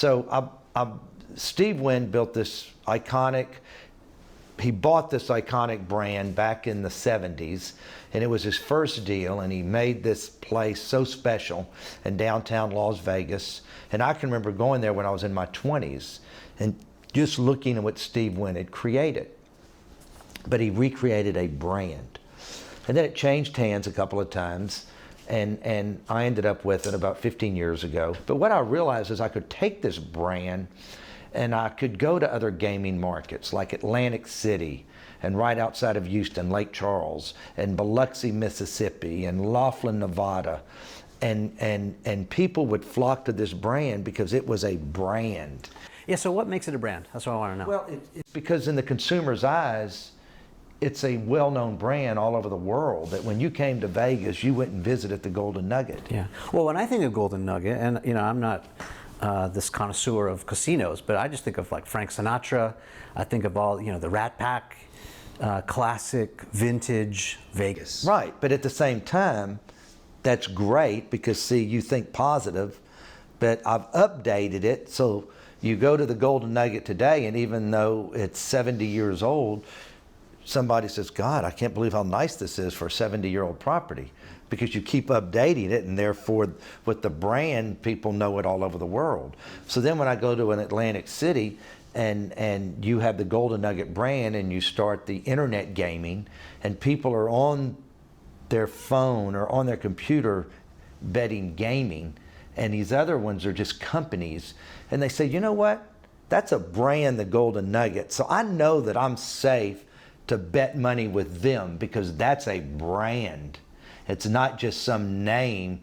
So Steve Wynn built this iconic, he bought this iconic brand back in the 70s, and it was his first deal, and he made this place so special in downtown Las Vegas. And I can remember going there when I was in my 20s and just looking at what Steve Wynn had created. But he recreated a brand. And then it changed hands a couple of times, and I ended up with it about 15 years ago. But what I realized is I could take this brand and I could go to other gaming markets like Atlantic City and right outside of Houston, Lake Charles, and Biloxi, Mississippi, and Laughlin, Nevada. And people would flock to this brand because it was a brand. Yeah, so what makes it a brand? That's what I want to know. Well, it's because in the consumer's eyes, it's a well-known brand all over the world, that when you came to Vegas, you went and visited the Golden Nugget. Yeah. Well, when I think of Golden Nugget, and I'm not this connoisseur of casinos, but I just think of like Frank Sinatra. I think of all, the Rat Pack, classic, vintage Vegas. Right, but at the same time, that's great because, see, you think positive, but I've updated it. So you go to the Golden Nugget today, and even though it's 70 years old, somebody says, God, I can't believe how nice this is for a 70-year-old property, because you keep updating it, and therefore with the brand, people know it all over the world. So then when I go to an Atlantic City and you have the Golden Nugget brand and you start the internet gaming, and people are on their phone or on their computer betting gaming, and these other ones are just companies, and they say, you know what, that's a brand, the Golden Nugget, so I know that I'm safe to bet money with them because that's a brand. It's not just some name.